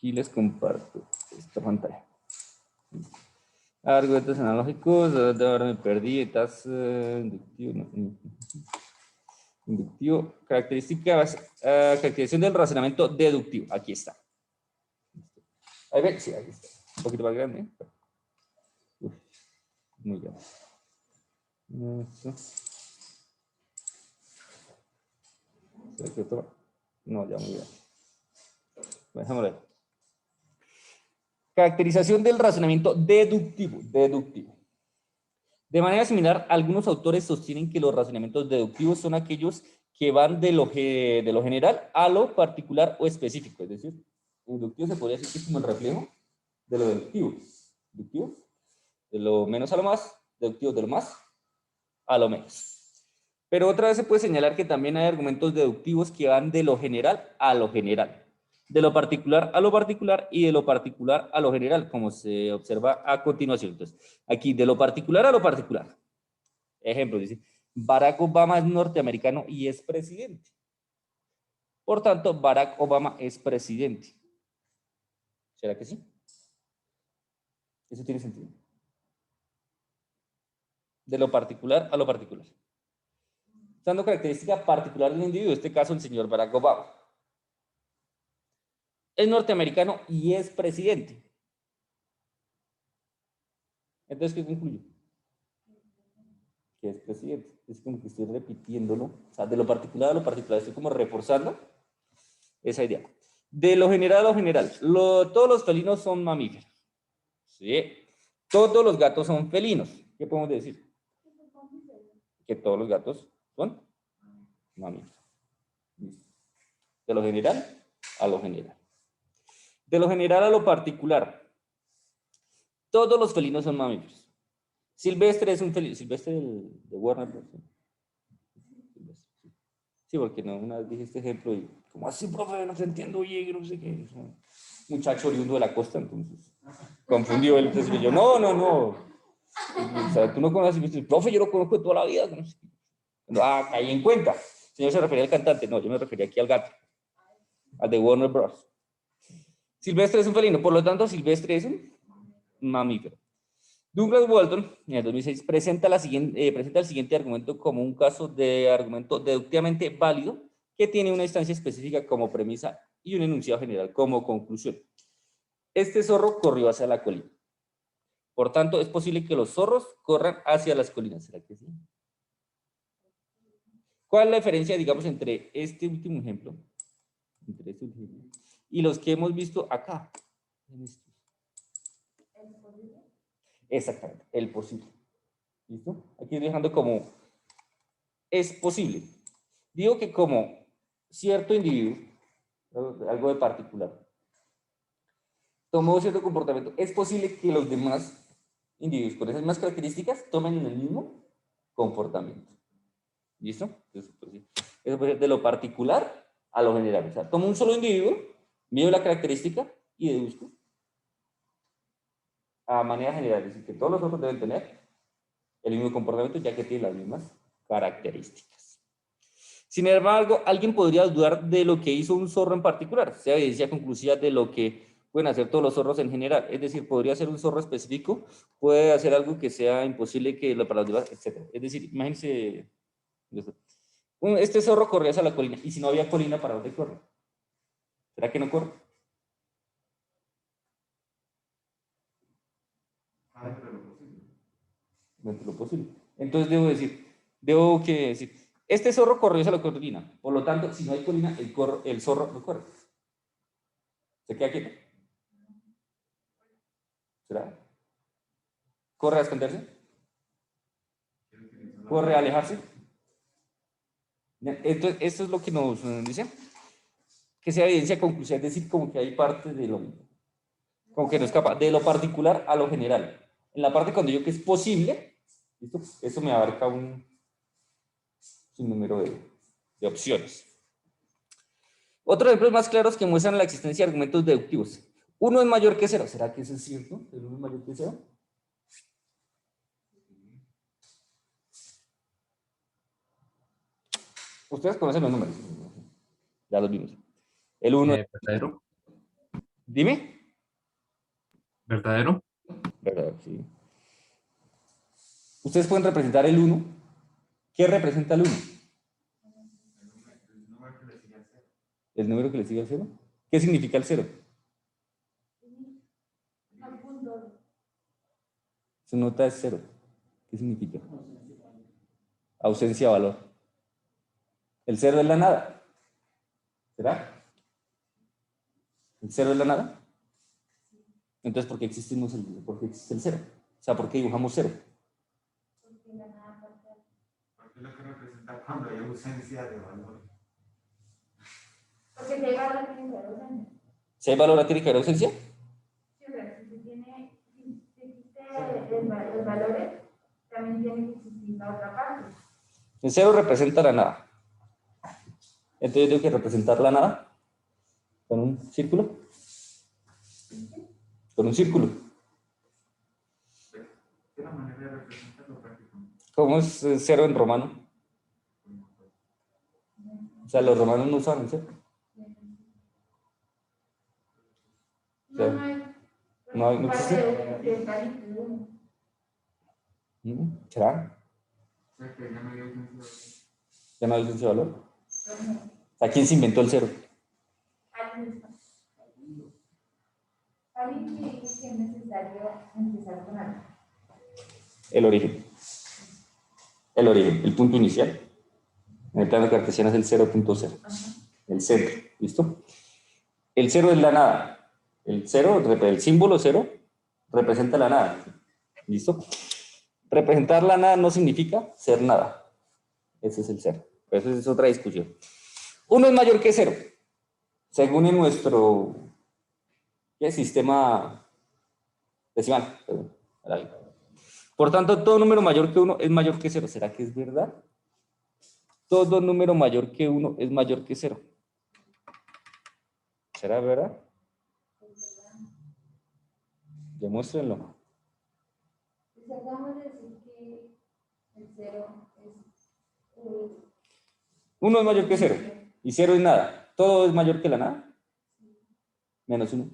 Aquí les comparto esta pantalla. Argumentos analógicos, ahora me perdí, inductivo, inductivo, caracterización del razonamiento deductivo, aquí está. Ahí ven, sí, ahí está, un poquito más grande. Uf, muy grande. No, ya muy grande. Déjame ver. Caracterización del razonamiento deductivo. De manera similar, algunos autores sostienen que los razonamientos deductivos son aquellos que van de lo general a lo particular o específico. Es decir, inductivo se podría decir que es como el reflejo de lo deductivo. Deductivo, de lo menos a lo más, deductivo de lo más a lo menos. Pero otra vez se puede señalar que también hay argumentos deductivos que van de lo general a lo general. De lo particular a lo particular y de lo particular a lo general, como se observa a continuación. Entonces, aquí de lo particular a lo particular. Ejemplo, dice, Barack Obama es norteamericano y es presidente. Por tanto, Barack Obama es presidente. ¿Será que sí? Eso tiene sentido. De lo particular a lo particular. Dando característica particular del individuo, en este caso el señor Barack Obama. Es norteamericano y es presidente. Entonces, ¿qué concluyo? Que es presidente. Es como que estoy repitiéndolo. O sea, de lo particular a lo particular, estoy como reforzando esa idea. De lo general a lo general. Todos los felinos son mamíferos. ¿Sí? Todos los gatos son felinos. ¿Qué podemos decir? Que todos los gatos son mamíferos. De lo general a lo general. De lo general a lo particular. Todos los felinos son mamíferos. Silvestre es un felino. Silvestre de Warner Bros. Sí, porque no, una vez dije este ejemplo y, como así, profe, no se entiendo bien, no sé qué. Es un muchacho oriundo de la costa, entonces, confundió él. Entonces yo, no. O sea, tú no conoces, profe, yo lo conozco de toda la vida. Caí en cuenta. El señor se refería al cantante, no, yo me refería aquí al gato, al de Warner Bros. Silvestre es un felino, por lo tanto, Silvestre es un mamífero. Douglas Walton, en el 2006, presenta el siguiente argumento como un caso de argumento deductivamente válido que tiene una instancia específica como premisa y un enunciado general como conclusión. Este zorro corrió hacia la colina. Por tanto, es posible que los zorros corran hacia las colinas. ¿Será que sí? ¿Cuál es la diferencia, digamos, entre este último ejemplo y los que hemos visto acá? Exactamente, el posible. ¿Listo? Aquí estoy dejando como es posible. Digo que como cierto individuo, algo de particular, tomó cierto comportamiento, es posible que los demás individuos con esas mismas características tomen el mismo comportamiento. ¿Listo? Eso puede ser de lo particular a lo general. O sea, tomo un solo individuo, mido la característica y deduzco a manera general. Es decir, que todos los otros deben tener el mismo comportamiento ya que tienen las mismas características. Sin embargo, alguien podría dudar de lo que hizo un zorro en particular, sea evidencia conclusiva de lo que pueden hacer todos los zorros en general. Es decir, podría ser un zorro específico, puede hacer algo que sea imposible que lo para los demás, etc. Es decir, imagínense, este zorro corría hacia la colina, y si no había colina, ¿para dónde corre? ¿Será que no corre? Dentro de lo posible. Entonces debo decir, este zorro corrió hacia la colina, por lo tanto, si no hay colina, el zorro no corre. ¿Se queda quieto? ¿Será? ¿Corre a esconderse? ¿Corre a alejarse? Entonces, esto es lo que nos dice, que sea evidencia conclusiva, es decir, como que hay parte de lo, como que no escapa, de lo particular a lo general. En la parte cuando digo que es posible, ¿listo? Eso me abarca un número de opciones. Otros ejemplos más claros que muestran la existencia de argumentos deductivos. 1 es mayor que 0. ¿Será que eso es cierto? ¿El 1 es mayor que 0? Ustedes conocen los números. Ya los vimos. El 1 es Pedro. Dime. ¿Verdadero? Verdadero, sí. Ustedes pueden representar el 1. ¿Qué representa el 1? ¿El número que le sigue al 0? ¿Qué significa el 0? Su nota es 0. ¿Qué significa? Ausencia de valor. ¿El 0 es la nada? ¿Será? ¿El 0 es la nada? Entonces, ¿por qué existe el 0? O sea, ¿por qué dibujamos 0? Porque lo que representa cuando hay ausencia de valor. Porque si hay valor, tiene que haber ausencia. ¿Si hay valor, tiene que haber ausencia? Sí, pero si existe los valores, también tiene que existir la otra parte. El 0 representa la nada. Entonces, yo tengo que representar la nada con un círculo. Con un círculo. ¿Qué manera de representarlo prácticamente? ¿Cómo es 0 en romano? O sea, los romanos no usaban el 0. No existe. ¿Será? ¿Ya no hay ausencia de valor? O sea, ¿quién se inventó el 0? Alguien que dice que es necesario empezar con algo. El origen. El origen, el punto inicial. En el plano cartesiano es el 0.0. El centro. ¿Listo? El 0 es la nada. El 0, el símbolo 0, representa la nada. ¿Listo? Representar la nada no significa ser nada. Ese es el 0. Pero eso es otra discusión. 1 es mayor que 0. Según en nuestro sistema decimal. Por tanto, todo número mayor que 1 es mayor que 0. ¿Será que es verdad? Todo número mayor que 1 es mayor que 0. ¿Será verdad? Demuéstrenlo. Acabamos de decir que el 0 es... 1 es mayor que 0 y 0 es nada. ¿Todo es mayor que la nada? Menos 1.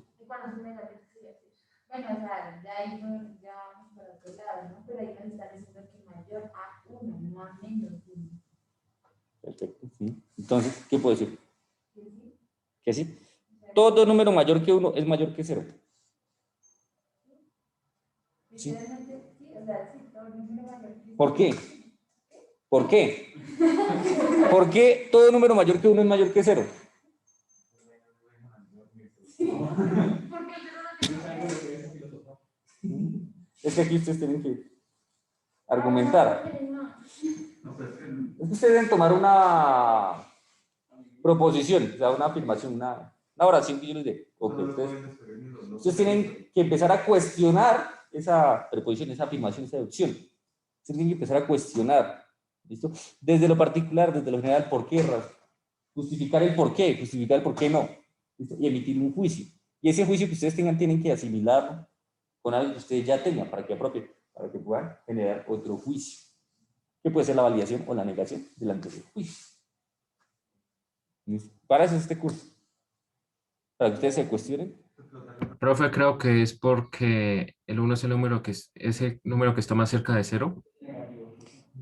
Bueno, o sea, ya ahí ya vamos para otro lado, ¿no? Pero ahí nos está diciendo que mayor a 1, no a menos 1. Perfecto, sí. Entonces, ¿qué puedo decir? ¿Que sí? Que sí. Todo número mayor que 1 es mayor que 0. Sí. Sí, o sea, sí, todo número mayor que 0. ¿Por qué? ¿Por qué? ¿Por qué todo número mayor que 1 es mayor que 0? Es que aquí ustedes tienen que argumentar. Es que ustedes deben tomar una proposición, o sea, una afirmación, una oración que yo les dé. Ustedes tienen que empezar a cuestionar esa preposición, esa afirmación, esa deducción. Ustedes tienen que empezar a cuestionar, ¿listo? Desde lo particular, desde lo general, ¿por qué? Justificar el por qué no, ¿listo? Y emitir un juicio. Y ese juicio que ustedes tengan tienen que asimilarlo con algo que ustedes ya tengan para que apropien, para que puedan generar otro juicio, que puede ser la validación o la negación del anterior juicio. Para eso es este curso, para que ustedes se cuestionen. Profe, creo que es porque el 1 es el número es el número que está más cerca de 0.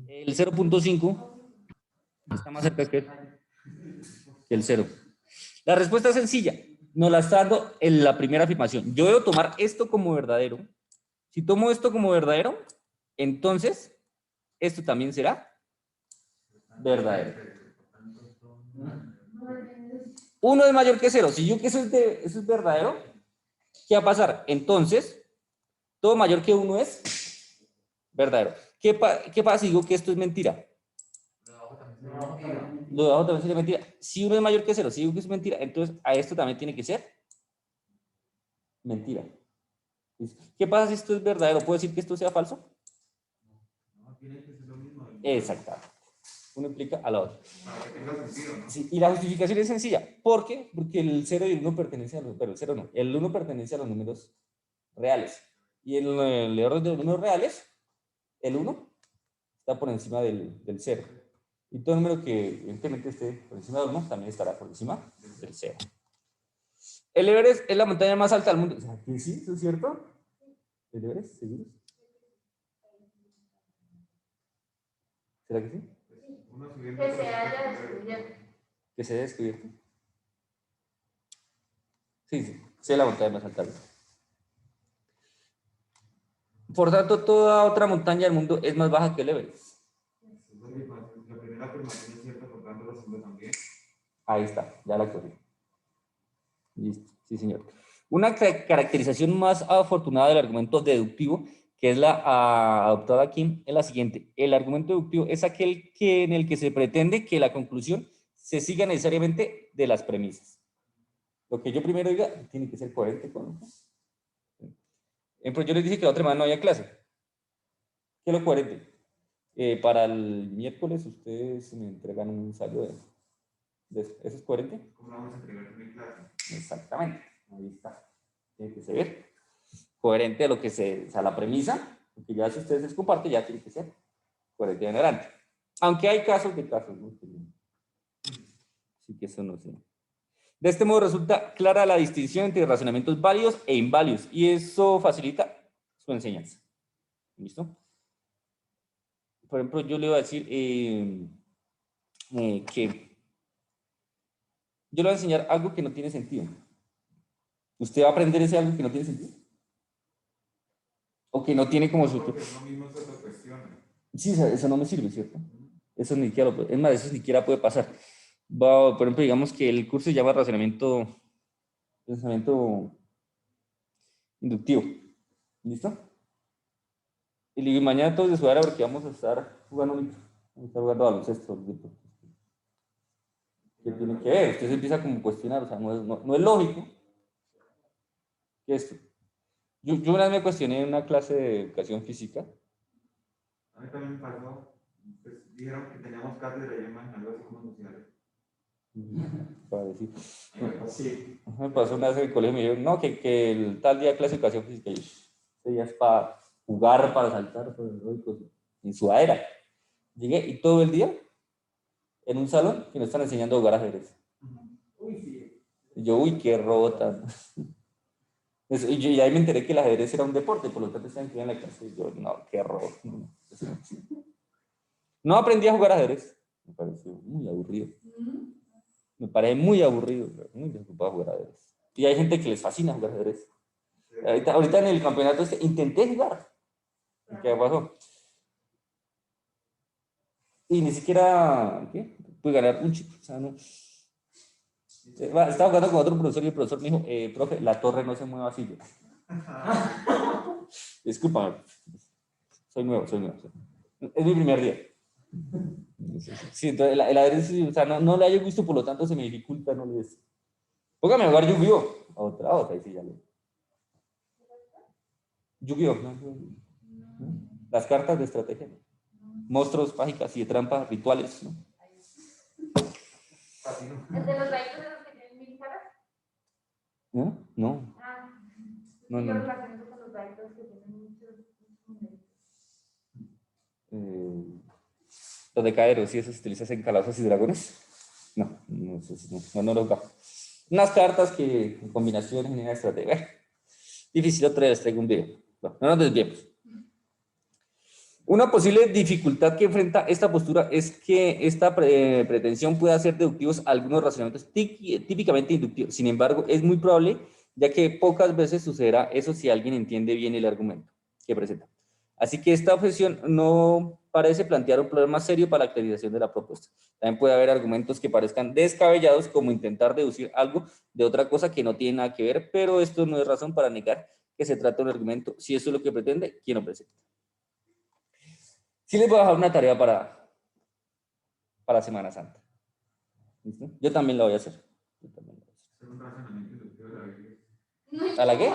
El 0.5 está más cerca que el 0. La respuesta es sencilla. Nos la está dando en la primera afirmación. Yo debo tomar esto como verdadero. Si tomo esto como verdadero, entonces esto también será verdadero. 1 es mayor que 0. Si yo que eso es verdadero, ¿qué va a pasar? Entonces, todo mayor que 1 es verdadero. ¿Qué pasa si digo que esto es mentira? Lo de abajo también sería mentira. Si 1 es mayor que 0, si digo que es mentira, entonces a esto también tiene que ser mentira. ¿Qué pasa si esto es verdadero? ¿Puedo decir que esto sea falso? No, tiene que ser lo mismo. Exactamente. Uno implica a la otra. Sí, y la justificación es sencilla. ¿Por qué? Porque el 0 y el 1 pertenecen a los, pero el 0 no. El 1 pertenece a los números reales. Y en el orden de los números reales, el 1 está por encima del 0. Y todo número que evidentemente esté por encima del 1 también estará por encima del 0. El Everest es la montaña más alta del mundo. O sea, ¿que sí? ¿Eso es cierto? ¿El Everest? ¿Seguro? ¿Será que sí? Que se haya descubierto. ¿Que se haya descubierto? Sí, sí. Sí, es la montaña más alta del mundo. Por tanto, toda otra montaña del mundo es más baja que el Everest. La primera afirmación es cierta, por tanto, la segunda también. Ahí está, ya la corrí. Listo, sí, señor. Una caracterización más afortunada del argumento deductivo, que es la adoptada aquí, es la siguiente. El argumento deductivo es aquel en el que se pretende que la conclusión se siga necesariamente de las premisas. Lo que yo primero diga tiene que ser coherente con... Ejemplo, yo les dije que la otra semana no había clase. ¿Qué es lo coherente? Para el miércoles ustedes me entregan un ensayo de eso. ¿Eso es coherente? ¿Cómo vamos a entregar en clase? Exactamente. Ahí está. Tiene que ser coherente a lo que o sea, la premisa, porque ya si ustedes les comparten, ya tiene que ser coherente en adelante. Aunque hay casos de casos, ¿no? Así que eso no sé. De este modo resulta clara la distinción entre razonamientos válidos e inválidos, y eso facilita su enseñanza. ¿Listo? Por ejemplo, yo le voy a decir que yo le voy a enseñar algo que no tiene sentido. ¿Usted va a aprender ese algo que no tiene sentido? O que no tiene como su... Porque uno mismo se autocuestiona. Sí, eso no me sirve, ¿cierto? Eso ni siquiera, es más, eso ni siquiera puede pasar. Por ejemplo, digamos que el curso se llama razonamiento inductivo. ¿Listo? Y le digo, mañana todos de su área porque vamos a estar jugando baloncesto. ¿Qué tiene que ver? Usted se empieza como a cuestionar, o sea, no es lógico que esto. Yo una vez me cuestioné en una clase de educación física. A mí también me pasó, pues, dijeron que teníamos cátedra y yo imaginando así como sociales. Para decir. Sí. Me pasó una vez en el colegio y me dijeron, no, que el tal día de clase de educación física, y yo, ese día es para jugar, para saltar, para en su era. Llegué y todo el día en un salón que nos están enseñando a jugar ajedrez. Uy, sí. Y yo, uy, qué rota. Y ahí me enteré que el ajedrez era un deporte, por lo tanto estaban en la clase. Y yo, no, qué rota. No aprendí a jugar ajedrez. Me pareció muy aburrido. Me parece muy aburrido, muy desocupado jugar ajedrez. Y hay gente que les fascina jugar ajedrez. Ahorita en el campeonato intenté jugar. ¿Qué pasó? Y ni siquiera, ¿qué? Pude ganar un chico. O sea, no. Estaba jugando con otro profesor y el profesor me dijo, profe, la torre no se mueve así. Discúlpame. Soy nuevo. Es mi primer día. Sí, entonces el ajedrez, o sea, no le haya gusto, por lo tanto se me dificulta, no le es. Póngame a jugar Yu-Gi-Oh! Otra, y sí, ya le. Yu-Gi-Oh! ¿No? Las cartas de estrategia. Monstruos, mágicas y de trampa, rituales, ¿no? ¿El de los rayos de los que tienen 1000 caras? ¿No? No. Ah, No, yo no. relaciono con los rayos que tienen muchos números. Los de Caeros, ¿sí eso se utiliza en Calabozos y Dragones? No lo hago. Unas cartas que en combinación generan estrategia. Bueno, difícil, otra vez traigo un video. Bueno, no nos desviemos. Una posible dificultad que enfrenta esta postura es que esta pretensión puede hacer deductivos algunos razonamientos típicamente inductivos. Sin embargo, es muy probable, ya que pocas veces sucederá eso si alguien entiende bien el argumento que presenta. Así que esta objeción no parece plantear un problema serio para la aclaración de la propuesta. También puede haber argumentos que parezcan descabellados, como intentar deducir algo de otra cosa que no tiene nada que ver, pero esto no es razón para negar que se trata de un argumento, si eso es lo que pretende, quien lo presenta. Sí les voy a dejar una tarea para Semana Santa. ¿Listo? Yo también la voy a hacer. Un razonamiento inductivo de la Biblia. ¿A la qué?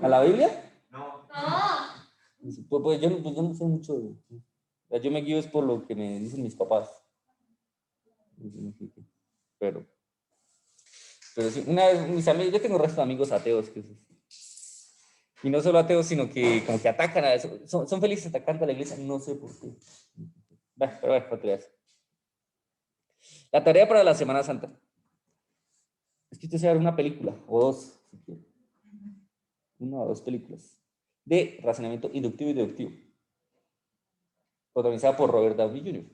¿A la Biblia? No. Pues yo no sé mucho. Yo me guío es por lo que me dicen mis papás. Pero sí, una vez mis amigos, yo tengo resto de amigos ateos y no solo ateos, sino que como que atacan a eso. Son felices atacando a la iglesia, no sé por qué. Bueno, pero bueno, otra vez. La tarea para la Semana Santa. Es que usted se va a ver una película, o dos, si quiere. Una o dos películas de razonamiento inductivo y deductivo, protagonizada por Robert Downey Jr.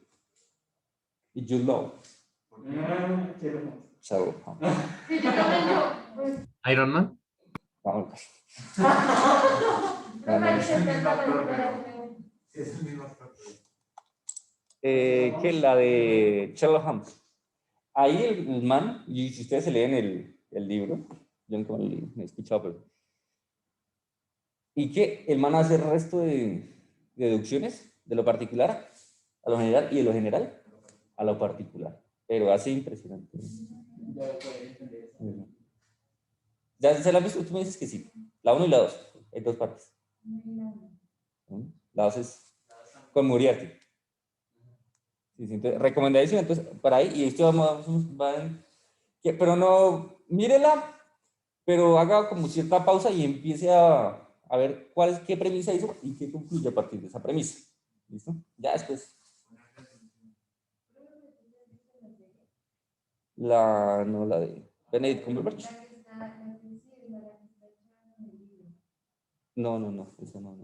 y Jude Law. Sherlock Holmes. Sí, yo también, pues, Iron Man. Vamos. no me dice tanta película. Sí, es el mismo actor. Que la de Sherlock Holmes. Ahí el man, y si ustedes se leen el libro, yo nunca me he escuchado, pero. Y que el man hace el resto de deducciones de lo particular a lo general y de lo general a lo particular. Pero así impresionante. ¿Ya se la han visto? Tú me dices que sí. La 1 y la 2, en dos partes. La 2 es con Moriarty. Sí, sí, entonces, recomendadísima, entonces, para ahí, y esto pero no, mírela, pero haga como cierta pausa y empiece a ver qué premisa hizo y qué concluye a partir de esa premisa. ¿Listo? Ya después. No, la de Benedict Cumberbatch. No, eso no.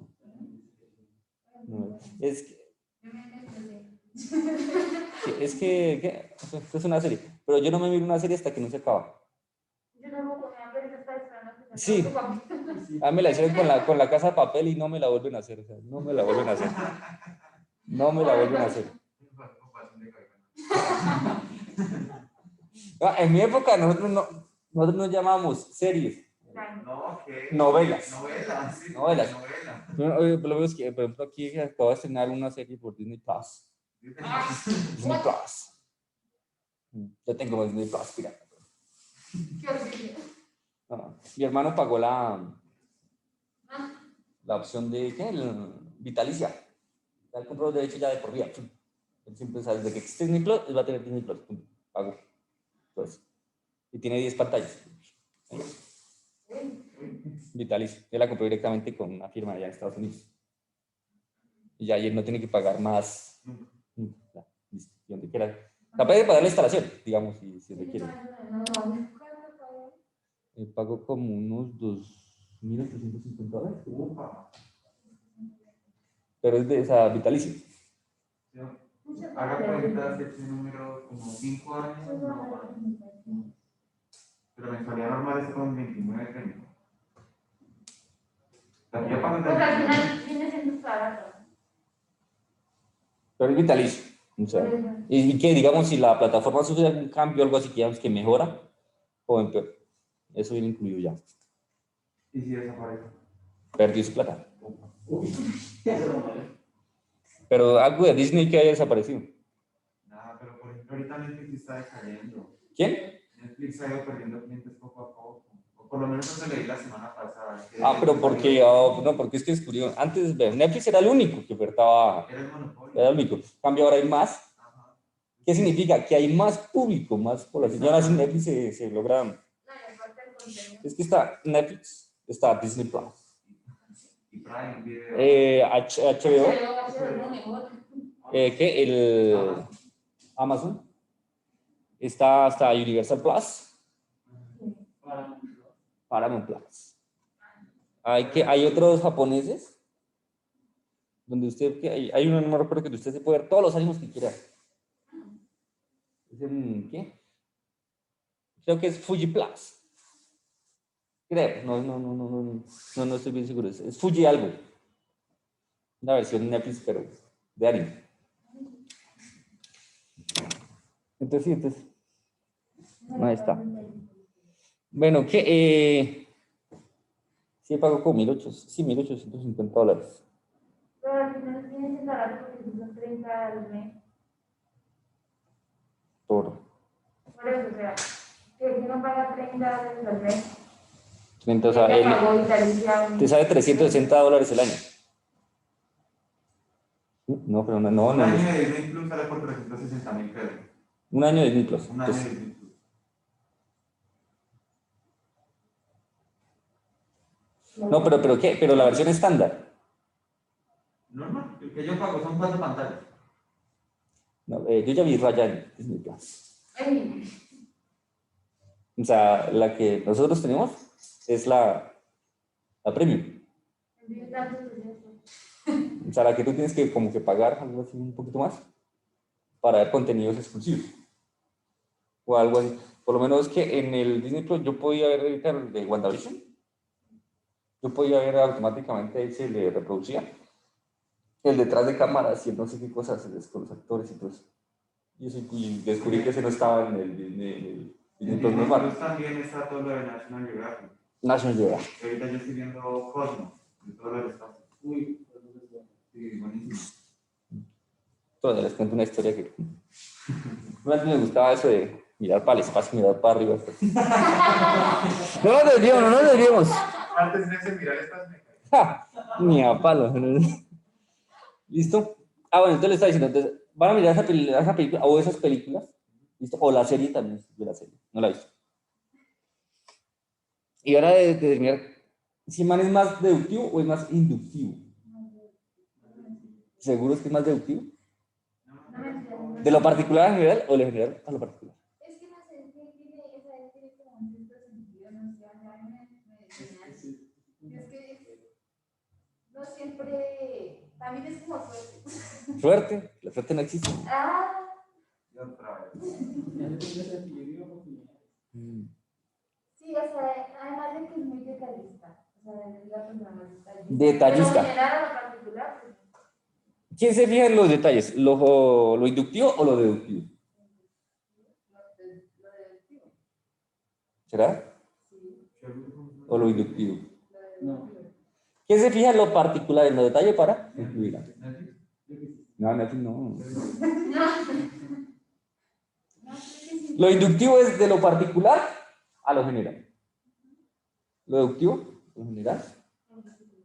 No, esto es una serie, pero yo no me miro una serie hasta que no se acaba. Yo no me está esperando que se Sí. acabe. A mí me la hicieron con la Casa de Papel y no me la vuelven a hacer. O sea, no me la vuelven a hacer. No me la vuelven a hacer. No, en mi época nosotros nos llamábamos series. No, ¿qué? Novelas. Novelas, sí. Novelas. Novela. Yo por lo menos que, por ejemplo, aquí acabo de estrenar una serie por Disney Plus. Disney Plus. Yo tengo Disney Plus, pirata. Qué horrible. No, mi hermano pagó la opción de ¿qué? Vitalicia. Él compró los derechos ya de por vida. Él siempre sabe, desde que existe Disney Plus, él va a tener Disney Plus. Pagó. Entonces, y tiene 10 pantallas. Vitalicia. Él la compró directamente con una firma allá en Estados Unidos. Y ya él no tiene que pagar más. Ya, listo, y donde quiera. Capaz de pagar la instalación, digamos, si requiere. Pagó como unos $2.850. Pero es de esa vitalicia. Sí. Haga cuenta que ese número como 5 años, no. Pero mensualidad normal es con 29.30. Yo pago Pues al final viene siendo barato. Pero es vitalicio. O sea, y que digamos si la plataforma sufre algún cambio o algo así que digamos que mejora o empeora. Eso viene incluido ya. ¿Y si desaparece? Perdió su plata. Pero algo de Disney que haya desaparecido. Nada, pero por ejemplo ahorita Netflix está decayendo. ¿Quién? Netflix ha ido perdiendo clientes poco a poco. O por lo menos eso leí la semana pasada. Pero porque, no, porque es que descubrió. Antes Netflix era el único que ofertaba. Era el monopolio. Era el único. En cambio ahora hay más. Ajá. ¿Qué significa? Que hay más público, más población. Y ahora sí Netflix se logra. Es que está Netflix, está Disney Plus. Y Prime Video. HBO. Que el Amazon. Está hasta Universal Plus. Paramount Plus. Hay otros japoneses donde usted, que hay un número pero que usted se puede ver todos los animes que quiera. ¿Es en qué? Creo que es Fuji Plus. Creo, no estoy bien seguro. Es Fuji algo. Una versión Netflix, pero de anime. Entonces, ahí está. Bueno, ¿qué? Sí, pago como $1,850. Pero al final tienes que pagar porque son 30 al mes. Por eso, o sea, que si no paga $30 al mes. 30, o sea, te sale $360 el año. No, pero no. Un año de Disney Plus sale por 360.000 pesos. Un año de Disney Plus. Un año de Disney Plus. No, pero ¿qué? Pero la versión estándar. No, el que yo pago son 4 pantallas. No, yo ya vi Ryan Disney Plus. O sea, la que nosotros tenemos es la premium. Envío tantos videos. O sea, la que tú tienes que como que pagar algo así un poquito más para ver contenidos exclusivos. O algo así. Por lo menos que en el Disney Plus yo podía ver ahorita el de WandaVision. Yo podía ver automáticamente ahí se le reproducía. El detrás de cámaras y el no sé qué cosas con los actores y todo eso. Y descubrí que ese no estaba en el Disney En Plus Disney normal. Plus también está todo lo de National Geographic. National Geographic. Ahorita yo estoy viendo Cosmos, de todo lo del espacio. Uy, sí, buenísimo. Todavía les cuento una historia que... Antes me gustaba eso de mirar para el espacio, mirar para arriba. No nos desviemos, no nos desviemos. Antes de ese mirar estas me caí. ¡Ja! Ni a palo. ¿Listo? Ah, bueno, entonces le estaba diciendo, entonces, van a mirar esa película o esas películas, ¿listo? O la serie también, de la serie, no la he visto. Y ahora de determinar si el man es más deductivo o es más inductivo. ¿Seguro es que es más deductivo? ¿De lo particular a general o de lo general a lo particular? Es que no sé, tiene como un cierto sentido, no sé, a mí me enseñan. Es que no siempre, también es como suerte. Suerte, la suerte no existe. Ah, Y otra vez. sí, o sea, además de que es muy detallista. O sea, es la persona más detallista. Detallista. Pero en general, a lo particular, pues, ¿Quién se fija en los detalles? ¿Lo inductivo o lo deductivo? lo deductivo. ¿Será? Sí, ¿O lo inductivo? lo deductivo. ¿Quién se fija en lo particular, en los detalles para incluirla? No, Netflix no. No, creo que sí. Lo inductivo es de lo particular a lo general. Lo deductivo, lo general,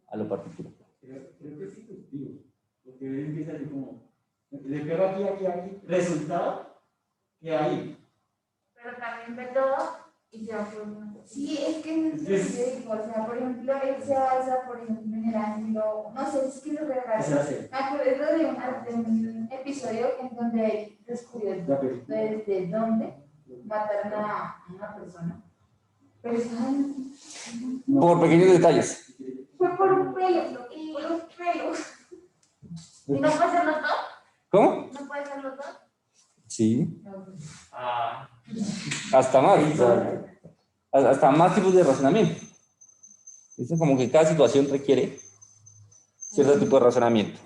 a lo particular. Creo que es inductivo, porque él empieza así como, le pego aquí, aquí, aquí, resultado, que ahí. Pero también ve todo y se va por una. Sí, es que es lo que yo digo, o sea, por ejemplo, él se basa, por ejemplo, en el ángulo, no sé, es que lo que ¿Qué se hace? me acuerdo de un episodio en donde él descubrió desde dónde mataron a una persona. Pero ¿saben? Por pequeños detalles. Fue por un pelo, y por un pelo. ¿Y no puede hacerlo todo? ¿Cómo? ¿No puede hacerlo todo? Sí. Ah, Hasta más. O sea, hasta más tipos de razonamiento. Es como que cada situación requiere cierto tipo de razonamiento.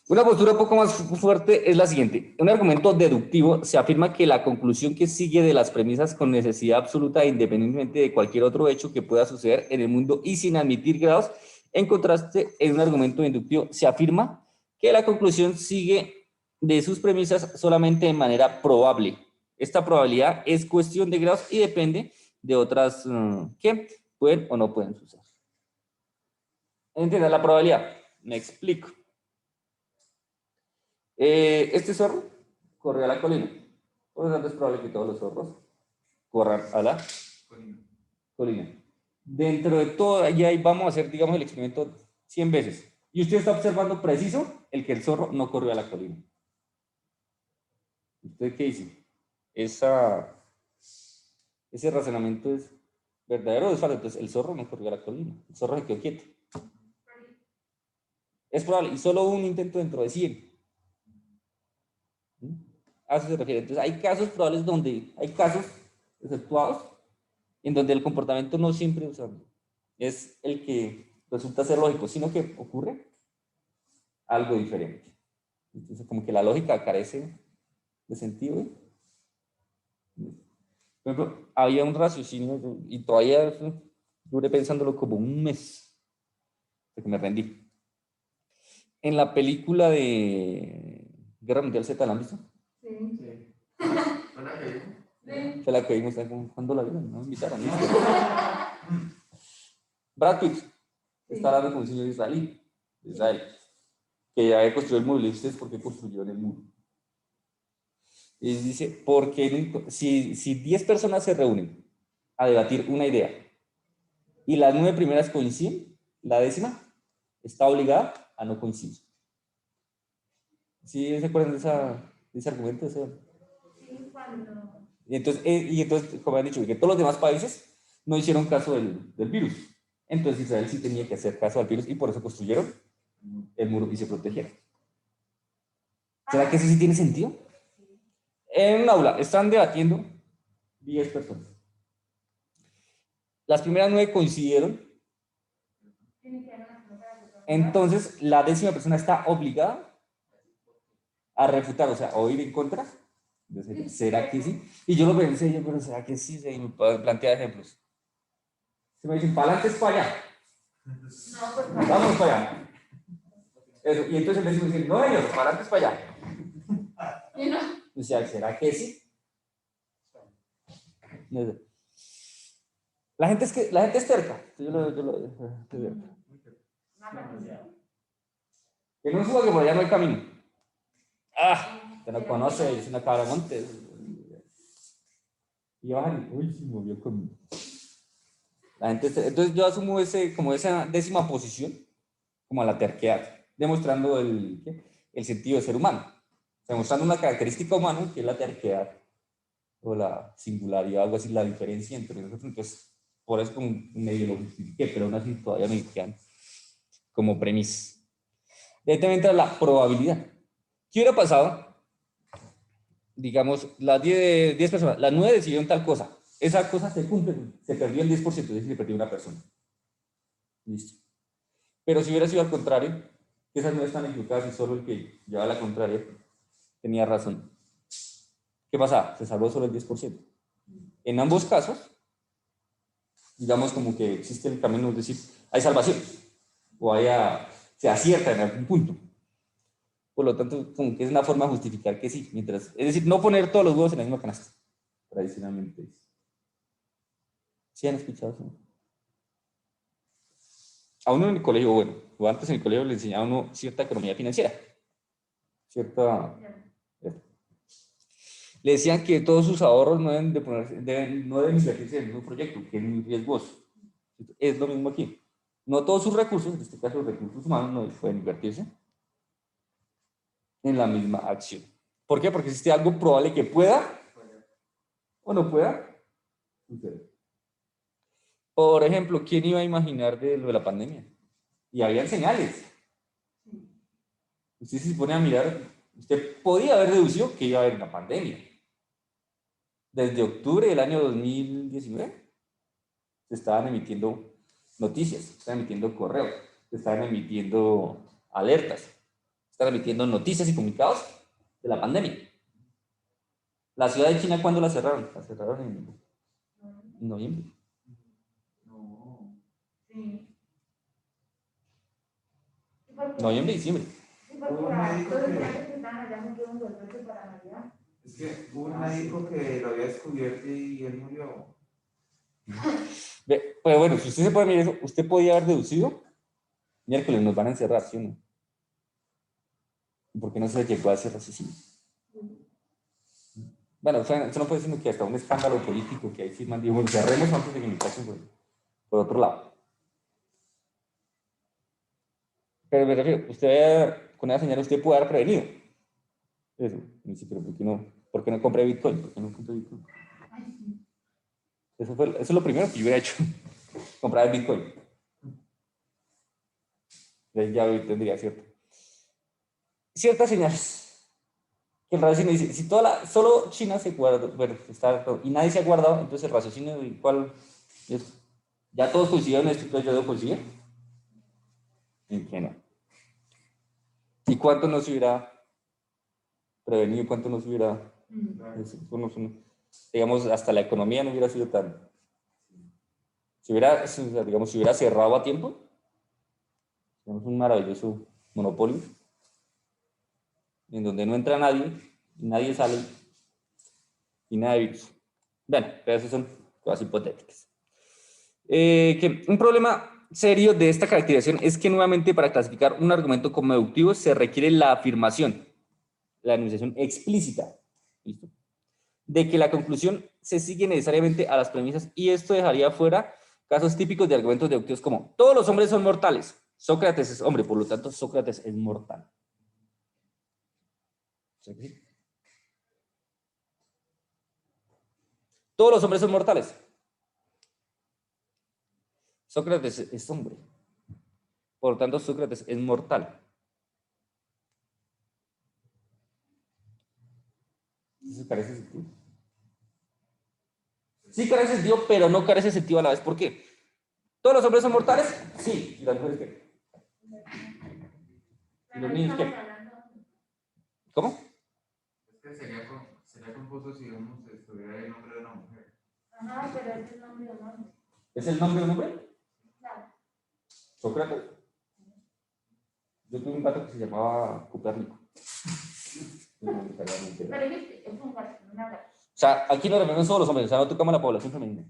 Una postura un poco más fuerte es la siguiente. En un argumento deductivo se afirma que la conclusión que sigue de las premisas con necesidad absoluta, independientemente de cualquier otro hecho que pueda suceder en el mundo y sin admitir grados, en contraste, en un argumento inductivo se afirma que la conclusión sigue de sus premisas solamente de manera probable. Esta probabilidad es cuestión de grados y depende de otras que pueden o no pueden suceder. ¿Entiendes la probabilidad? Me explico. Este zorro corre a la colina. Por lo tanto, es probable que todos los zorros corran a la colina. Dentro de todo, allá vamos a hacer, digamos, el experimento 100 veces. Y usted está observando preciso el que el zorro no corrió a la colina. ¿Usted qué dice? Ese razonamiento es verdadero o es falso. Entonces, el zorro no corrió a la colina. El zorro se quedó quieto. Es probable. Y solo un intento dentro de 100. A eso se refiere. Entonces, hay casos probables donde hay casos exceptuados en donde el comportamiento no siempre, o sea, es el que resulta ser lógico, sino que ocurre algo diferente. Entonces, como que la lógica carece de sentido. Por ejemplo, había un raciocinio y todavía duré pensándolo como un mes, hasta que me rendí. En la película de Guerra Mundial Z, ¿la han visto? Sí. sí. Sí. Fue la que vimos cuando la vieron, no me invitaron. ¿No? Brad Pitt está hablando con un señor israelí, de Israel, que había construido el muro. Le dice, ¿ustedes por qué construyeron el muro? Y dice, porque si 10 personas se reúnen a debatir una idea y las 9 primeras coinciden, la 10ª está obligada a no coincidir. ¿Sí se acuerdan de ese argumento? Sí, cuando Y entonces, como han dicho, que todos los demás países no hicieron caso del virus. Entonces Israel sí tenía que hacer caso al virus y por eso construyeron el muro y se protegieron. ¿Será que eso sí tiene sentido? En un aula están debatiendo 10 personas. Las primeras 9 coincidieron. Entonces, la 10ª persona está obligada a refutar, o sea, a ir en contra. ¿Será que sí? Y yo lo pensé, pero ¿será que sí? Y me plantea ejemplos. Se me dicen, para adelante es para allá. Vamos para allá. Eso. Y entonces el décimo dice, no, ellos, para adelante es para allá. O sea, ¿será que sí? No sé. La gente es terca. Que no suba, que por allá no hay camino. Te no conoce, es una cabra monte. Y bajan y, uy, se movió conmigo. La gente, entonces yo asumo como esa 10ª posición, como la terquedad, demostrando el sentido de ser humano. Demostrando una característica humana que es la terquedad o la singularidad, algo así, la diferencia entre nosotros. Entonces, por eso como medio lo justifiqué, pero aún así todavía me quedan como premisa. De ahí también entra la probabilidad. ¿Qué hubiera pasado? Digamos, las 10 personas, las 9 decidieron tal cosa. Esa cosa se cumple, se perdió el 10%, es decir, se perdió una persona. Listo. Pero si hubiera sido al contrario, que esas 9 están equivocadas y solo el que llevaba la contraria tenía razón. ¿Qué pasa? Se salvó solo el 10%. En ambos casos, digamos como que existe el camino, es decir, hay salvación, o se acierta en algún punto. Por lo tanto, como que es una forma de justificar que sí, es decir, no poner todos los huevos en la misma canasta, tradicionalmente. ¿Sí han escuchado eso? A uno en el colegio, bueno, o antes en el colegio le enseñaba a uno cierta economía financiera, le decían que todos sus ahorros no deben invertirse en el mismo proyecto, que es muy riesgoso. Es lo mismo aquí. No todos sus recursos, en este caso los recursos humanos, no pueden invertirse en la misma acción. ¿Por qué? Porque existe algo probable que pueda o no pueda suceder. Por ejemplo, ¿quién iba a imaginar de lo de la pandemia? Y habían señales. Usted se pone a mirar, usted podía haber deducido que iba a haber una pandemia. Desde octubre del año 2019 se estaban emitiendo noticias, se estaban emitiendo correos, se estaban emitiendo alertas, se estaban emitiendo noticias y comunicados de la pandemia. ¿La ciudad de China cuándo la cerraron? La cerraron en noviembre. No. Sí. Noviembre y diciembre. Es que hubo un médico que lo había descubierto y él murió. Pero bueno, si usted se puede mirar eso, usted podía haber deducido, miércoles nos van a encerrar, ¿sí o no? ¿Por qué no se llegó a ese raciocinio? Bueno, eso no puede ser que hasta un escándalo político que ahí sí man dijo, bueno, cerremos antes de que me pasen por otro lado. Pero me refiero, usted con esa señal usted puede haber prevenido. Eso, me dice, pero ¿por qué no compré Bitcoin? ¿Por qué no compré Bitcoin? Eso es lo primero que yo hubiera hecho, comprar el Bitcoin. Ya tendría, ¿cierto? Ciertas señales. Que el raciocinio dice, si solo China se guardó, bueno, y nadie se ha guardado, entonces el raciocinio, ¿cuál es? Ya todos coincidieron en esto, entonces yo debo coincidir. ¿En qué no? ¿Y cuánto nos hubiera prevenido? ¿Cuánto nos hubiera... digamos, hasta la economía no hubiera sido tan... Si hubiera cerrado a tiempo, tenemos un maravilloso monopolio en donde no entra nadie, y nadie sale, y nada de virus. Bueno, pero esas son cosas hipotéticas. Un problema serio de esta caracterización es que nuevamente para clasificar un argumento como deductivo se requiere la afirmación, la enunciación explícita, ¿listo?, de que la conclusión se sigue necesariamente a las premisas, y esto dejaría fuera casos típicos de argumentos deductivos como todos los hombres son mortales, Sócrates es hombre, por lo tanto Sócrates es mortal. ¿Sí? Todos los hombres son mortales. Sócrates es hombre. Por lo tanto, Sócrates es mortal. ¿Eso carece de sentido? Sí carece de sentido, pero no carece de sentido a la vez. ¿Por qué? ¿Todos los hombres son mortales? Sí. ¿Y las mujeres qué? ¿Y los niños qué? ¿Cómo? Es que sería confuso si uno estuviera el nombre de una mujer. Ajá, pero es el nombre de un hombre. ¿Es el nombre de un hombre? Claro. Sócrates. Yo tuve un gato que se llamaba Copérnico. Pero viste, es un gato, una gata. O sea, aquí no representan todos los hombres, o sea, no tocamos la población femenina.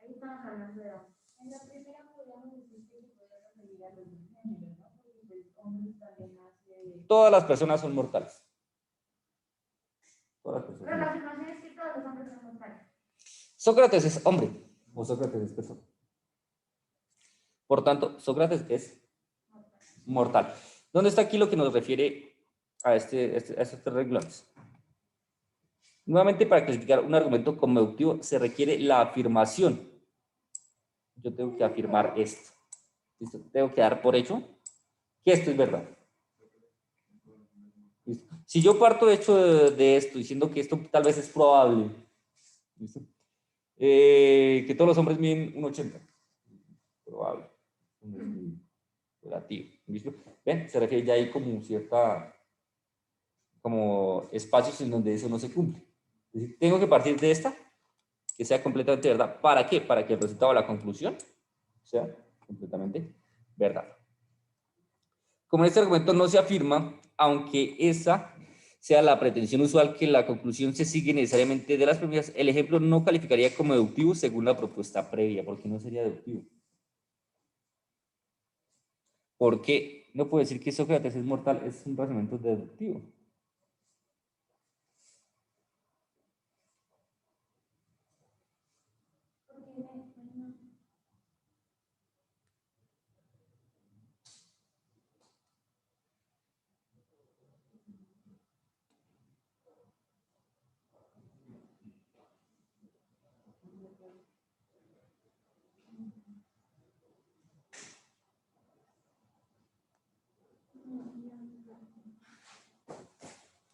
Ahí estamos hablando de hombres. En la primera podríamos decir que se podría referir a los dos géneros, ¿no? Porque pues hombres también hace... Todas las personas son mortales. Todas las Pero personas. la afirmación es que todos los hombres son mortales. Sócrates es hombre o Sócrates es persona. Por tanto, Sócrates es mortal. ¿Dónde está aquí lo que nos refiere a estos tres renglones? Nuevamente, para clasificar un argumento como deductivo se requiere la afirmación. Yo tengo que afirmar esto. ¿Listo? Tengo que dar por hecho que esto es verdad. ¿Listo? Si yo parto de hecho de esto, diciendo que esto tal vez es probable, ¿listo? Que todos los hombres miden 1,80. Probable. No es muy relativo. ¿Listo? ¿Ven? Se refiere ya ahí como cierta, como espacios en donde eso no se cumple. Es decir, tengo que partir de esta, que sea completamente verdad. ¿Para qué? Para que el resultado de la conclusión sea completamente verdad. Como este argumento no se afirma, aunque esa sea la pretensión usual que la conclusión se sigue necesariamente de las premisas, el ejemplo no calificaría como deductivo según la propuesta previa, porque no sería deductivo. Porque no puedo decir que Sócrates es mortal, es un razonamiento deductivo.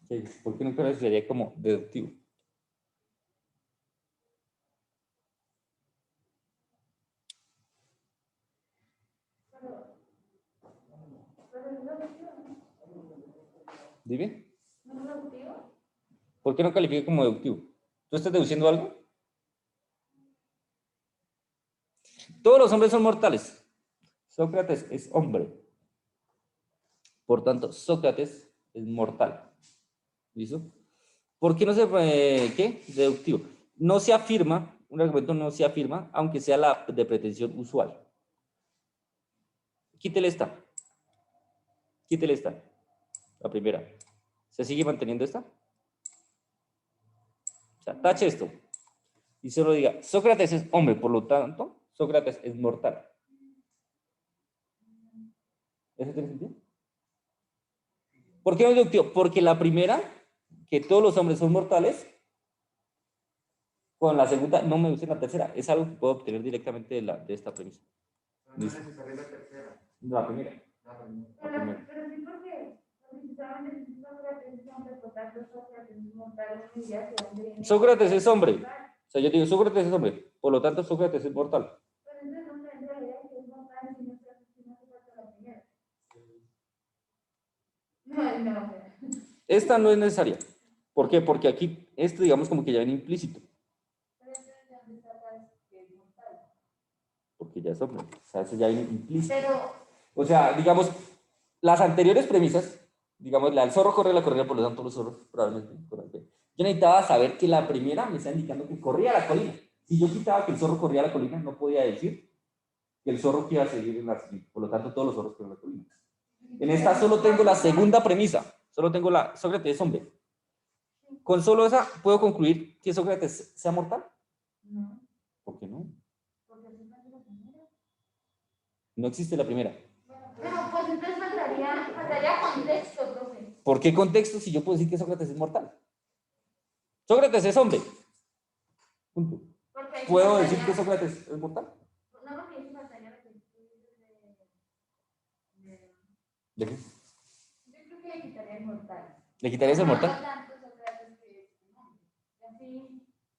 Sí, ¿por qué no calificaría como deductivo? ¿Dime? ¿No es deductivo? ¿Por qué no califica como deductivo? ¿Tú estás deduciendo algo? Todos los hombres son mortales. Sócrates es hombre. Por tanto, Sócrates es mortal. ¿Listo? ¿Por qué no se... ¿qué? Deductivo. No se afirma, un argumento no se afirma, aunque sea la de pretensión usual. Quítele esta. Quítele esta. La primera. ¿Se sigue manteniendo esta? O sea, tache esto. Y solo diga, Sócrates es hombre, por lo tanto, Sócrates es mortal. ¿Eso tiene sentido? ¿Por qué no es deductivo? Porque la primera, que todos los hombres son mortales, con la segunda no me gusta la tercera. Es algo que puedo obtener directamente de esta premisa. No es necesaria la tercera. La primera. La primera. Pero sí porque precisamente si Sócrates es hombre, por tanto Sócrates es mortal, uno diría que hombre viene- Sócrates es hombre. O sea, yo digo, Sócrates es hombre. Por lo tanto, Sócrates es mortal. Pero entonces no me entra la idea que es mortal si no se trata la primera. No. Esta no es necesaria. ¿Por qué? Porque aquí, esto digamos como que ya viene implícito. Pero entonces ya se trata que es mortal. Porque ya es hombre. O sea, eso ya viene implícito. Pero O sea, digamos, las anteriores premisas, digamos, la del zorro corre la corrida, por lo tanto los zorros probablemente corren. Yo necesitaba saber que la primera me está indicando que corría la colina. Si yo quitaba que el zorro corría la colina, no podía decir que el zorro que iba a seguir en la siguiente. Por lo tanto, todos los zorros corren la colina. En esta solo tengo la segunda premisa. Solo tengo la Sócrates es hombre. Con solo esa, ¿puedo concluir que Sócrates sea mortal? no, ¿Por qué no? porque si no es la primera. No existe la primera. Pero pues entonces faltaría contexto, profe. ¿Por qué contexto si yo puedo decir que Sócrates es mortal? Sócrates es hombre. Punto. Porque ahí ¿Puedo sí decir que faltaría- Sócrates es mortal? No, porque ahí sí faltaría lo que tú dices ¿De qué? yo creo que le quitaría el mortal. ¿Le quitarías el mortal? No tanto Sócrates que es un hombre. Y así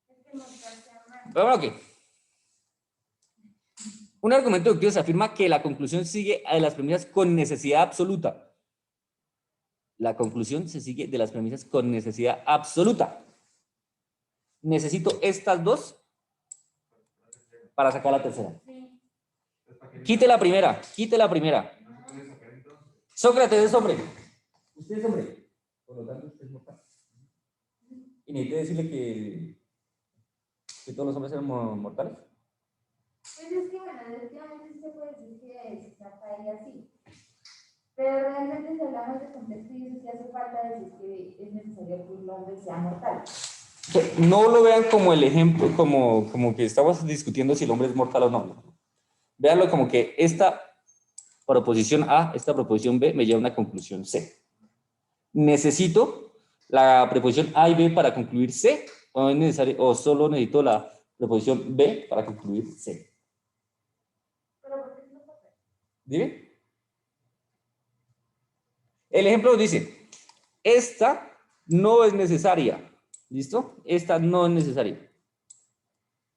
es que el mortal sea humano. Pero bueno, ok. Un argumento deductivo se afirma que la conclusión sigue de las premisas con necesidad absoluta. La conclusión se sigue de las premisas con necesidad absoluta. Necesito estas dos para sacar la tercera. Sí. Quite la primera, quite la primera. No se puede sacar entonces. Sócrates es hombre. Usted es hombre. Por lo tanto, usted es mortal. Y necesito decirle que todos los hombres eran mortales. Pues es que, bueno, efectivamente sí se puede decir que se trataría así. Pero realmente si hablamos de contexto y eso sí hace falta decir que es necesario que un hombre sea mortal. Que no lo vean como el ejemplo, como que estamos discutiendo si el hombre es mortal o no. Véanlo como que esta proposición A, esta proposición B me lleva a una conclusión C. Necesito la preposición A y B para concluir C, o, es necesario, o solo necesito la preposición B para concluir C. Pero ¿por qué no pasa? ¿Dime? El ejemplo dice, esta no es necesaria. ¿Listo? Esta no es necesaria.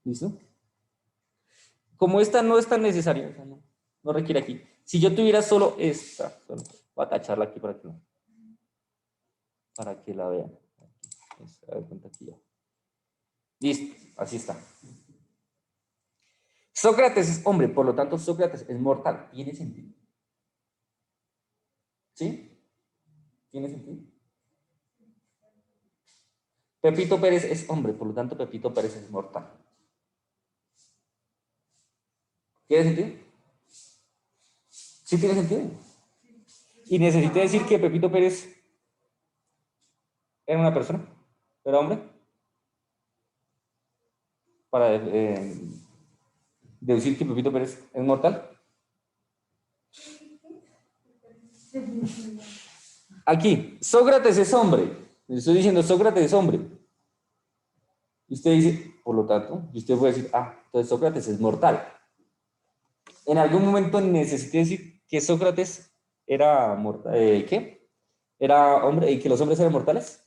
¿Listo? Como esta no es tan necesaria, o sea, no requiere aquí. Si yo tuviera solo esta, voy a tacharla aquí para que la vean. A ver, cuenta aquí ya. Listo, así está. Sócrates es hombre, por lo tanto Sócrates es mortal. ¿Tiene sentido? ¿Sí? ¿Tiene sentido? Pepito Pérez es hombre, por lo tanto Pepito Pérez es mortal. ¿Tiene sentido? Sí tiene sentido. Y necesité decir que Pepito Pérez era una persona, era hombre, para deducir que Pepito Pérez es mortal. Aquí, Sócrates es hombre. Le estoy diciendo Sócrates es hombre. Y usted dice, por lo tanto, y usted puede decir, entonces Sócrates es mortal. En algún momento necesité decir que Sócrates era mortal. ¿Qué? Era hombre y que los hombres eran mortales.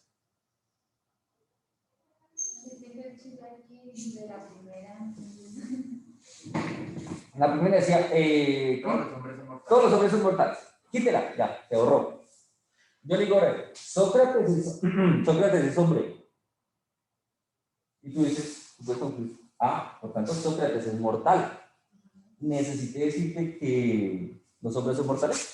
La primera decía, Todos los hombres son mortales. todos los hombres son mortales. Quítela, ya, se ahorró. Yo le digo, ahora, Sócrates es hombre. Y tú dices, tú puedes concluir, por tanto, Sócrates es mortal. ¿Necesité decirte que los hombres son mortales?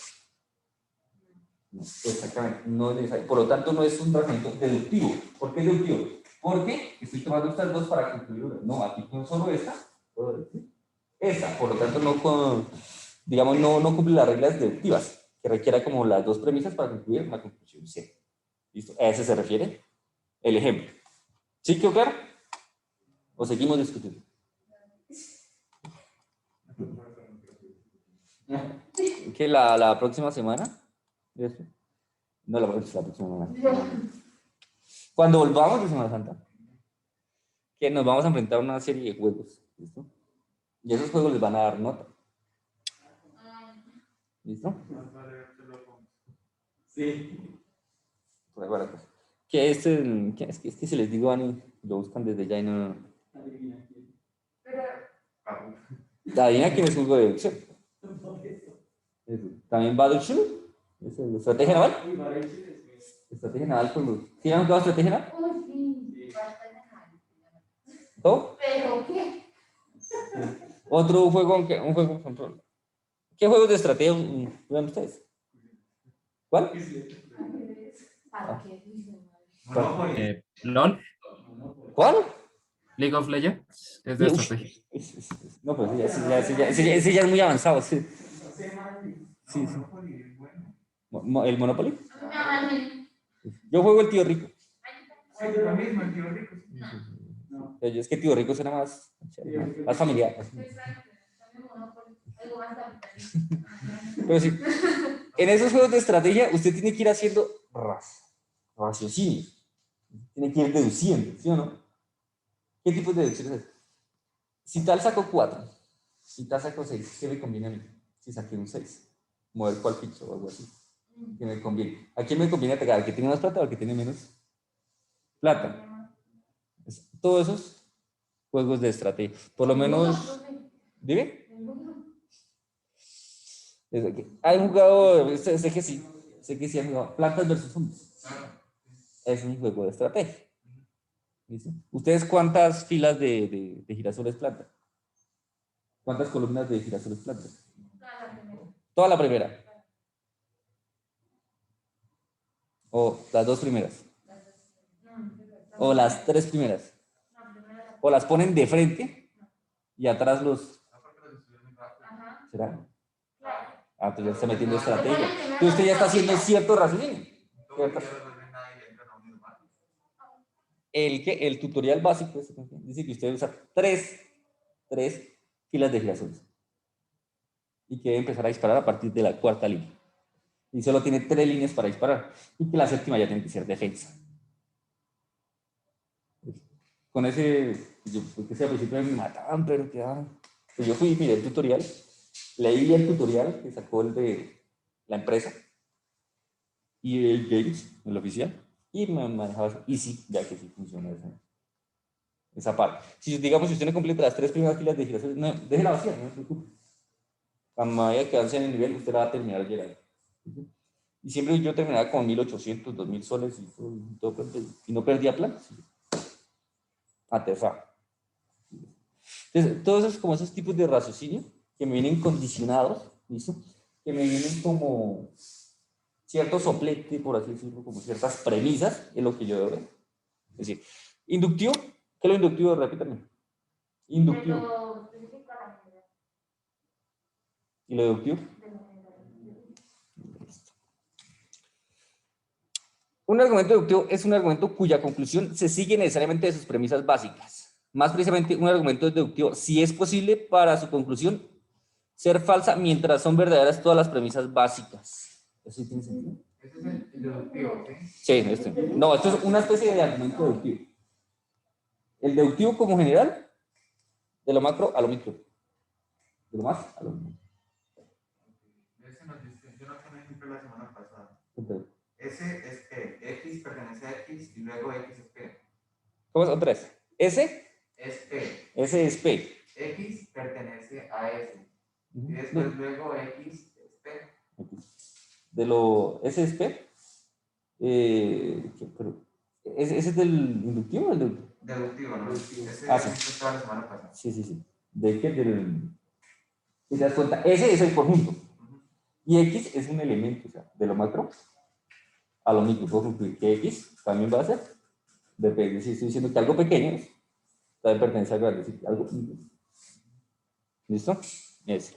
No, exactamente, no es necesario. Por lo tanto, no es un razonamiento deductivo. ¿Por qué deductivo? Porque estoy tomando estas dos para concluir una. No, aquí con solo esta, puedo decir esta. Por lo tanto, digamos, no cumple las reglas deductivas, que requiera como las dos premisas para concluir una conclusión C. ¿Listo? A ese se refiere el ejemplo. ¿Sí quedó claro? ¿O seguimos discutiendo? ¿Que la próxima semana? No, la próxima semana. Cuando volvamos de Semana Santa, que nos vamos a enfrentar a una serie de juegos. ¿Listo? Y esos juegos les van a dar nota. ¿Listo? Sí. Por ahí va la cosa. Que es que si les digo, Ani, lo buscan desde ya y no. Adivina quién. Pero Adivina quién es un juego de deducción. También Battlefield, es el estrategia naval. Uy, Battlefield es Estrategia naval con los. ¿Sí han jugado estrategia naval? uy, sí, bastante mal. ¿Todo? Pero ¿qué? Otro juego, un juego de control. ¿Qué juegos de estrategia juegan ustedes? ¿Cuál? ¿Para qué? Monopoly. LOL, ¿Cuál? League of Legends, es de Uf, estrategia. No, pero ese ya es muy avanzado. Sí. No sé, man. Sí, sí. Monopoly es bueno. ¿El Monopoly? A mí me Yo juego el tío rico. Sí, lo mismo, el tío rico. No. Es que tío rico suena más familiar. algo más Pero sí, en esos juegos de estrategia usted tiene que ir haciendo raciocinio. Tiene que ir deduciendo, ¿sí o no? ¿Qué tipo de deducciones hay? Si tal saco 4, si tal saco 6, ¿qué me conviene a mí? Si saqué un 6, mover cuál ficho o algo así. ¿Qué me conviene? ¿A quién me conviene atacar? ¿Al que tiene más plata o al que tiene menos plata? Todos esos juegos de estrategia. Por lo menos, ¿dime? Hay jugado, sé que sí han jugado plantas versus zombies. Es un juego de estrategia. ¿Listo? ¿Ustedes cuántas filas de girasoles plantan? ¿Cuántas columnas de girasoles plantan? Toda la primera. O las 2 primeras. O las 3 primeras. O las ponen de frente y atrás los... ¿Será? Ah, pues ya está metiendo estrategia. Entonces usted ya está haciendo cierto raciocinio. El tutorial básico dice que usted usa tres filas de girasoles y que debe empezar a disparar a partir de la 4ª línea. Y solo tiene 3 líneas para disparar y que la 7ª ya tiene que ser defensa. Con ese, yo, porque ese al principio me mataban, pero que pues yo fui, miré el tutorial, leí el tutorial que sacó el de la empresa y el Games, el oficial, y me manejaba eso. Y sí, ya que sí funciona esa parte. Si digamos, si usted no completa las 3 primeras filas de girasoles, no, déjela vacía, no se preocupe. A medida que avance en el nivel, usted la va a terminar llegando. Y siempre yo terminaba con 1800, 2000 soles y no perdía plata. Aterrado. Entonces, todos esos, como esos tipos de raciocinio que me vienen condicionados, ¿listo? Que me vienen como cierto soplete, por así decirlo, como ciertas premisas, es lo que yo debo ver. Es decir, inductivo, ¿qué es lo inductivo? Repítame. Inductivo. ¿Y lo deductivo? Un argumento deductivo es un argumento cuya conclusión se sigue necesariamente de sus premisas básicas. Más precisamente, un argumento es deductivo si es posible para su conclusión ser falsa mientras son verdaderas todas las premisas básicas. ¿Eso sí tiene sentido? Ese es el deductivo, ¿sí? Sí, no, esto es una especie de argumento deductivo. El deductivo como general, de lo macro a lo micro. De lo más a lo micro. Ese nos dice, yo no tenía ejemplo la semana pasada. Entonces, S es P, X pertenece a X y luego X es P. ¿cómo es? Otra vez. S. Es P. S es P. X pertenece a S. Y después luego X es P. De lo S es P. Pero, ¿ese es del inductivo o del deductivo? Deductivo, ¿no? Ese Sí. estaba la semana pasada. Sí. ¿De qué? Si te das cuenta, S es el conjunto. Y X es un elemento, o sea, de lo macro a lo micro. Puedo concluir que X también va a ser, depende si estoy diciendo que algo pequeño también pertenece a algo grande, decir, algo. ¿Listo? Ese.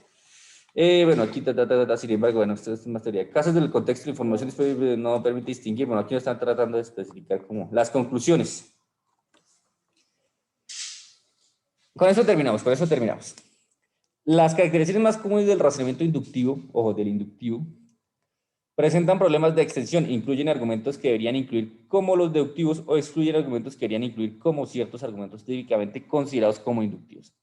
Bueno, aquí, sin embargo, bueno, esto es más teoría. Casos del contexto de información no permite distinguir. Bueno, aquí nos están tratando de especificar como las conclusiones. Con eso terminamos. Las características más comunes del razonamiento inductivo, o del inductivo, presentan problemas de extensión, incluyen argumentos que deberían incluir como los deductivos o excluyen argumentos que deberían incluir como ciertos argumentos típicamente considerados como inductivos.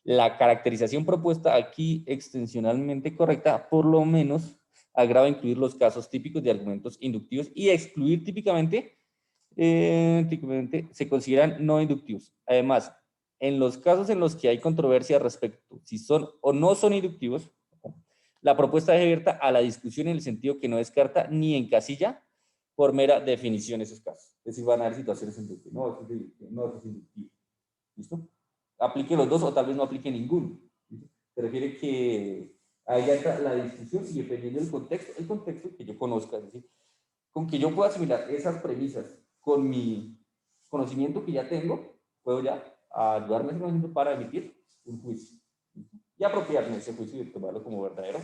La caracterización propuesta aquí extensionalmente correcta, por lo menos, agrava incluir los casos típicos de argumentos inductivos y excluir típicamente se consideran no inductivos. Además, en los casos en los que hay controversia respecto si son o no son inductivos, la propuesta es abierta a la discusión en el sentido que no descarta ni encasilla por mera definición esos casos. Es decir, van a haber situaciones en las que no, esto es inductivo. ¿Listo? Aplique los dos o tal vez no aplique ninguno. ¿Listo? Se refiere que ahí entra la discusión y dependiendo del contexto, el contexto que yo conozca, es decir, con que yo pueda asimilar esas premisas con mi conocimiento que ya tengo, puedo ya ayudarme a ese conocimiento para emitir un juicio. ¿Listo? Y apropiarme de ese juicio y tomarlo como verdadero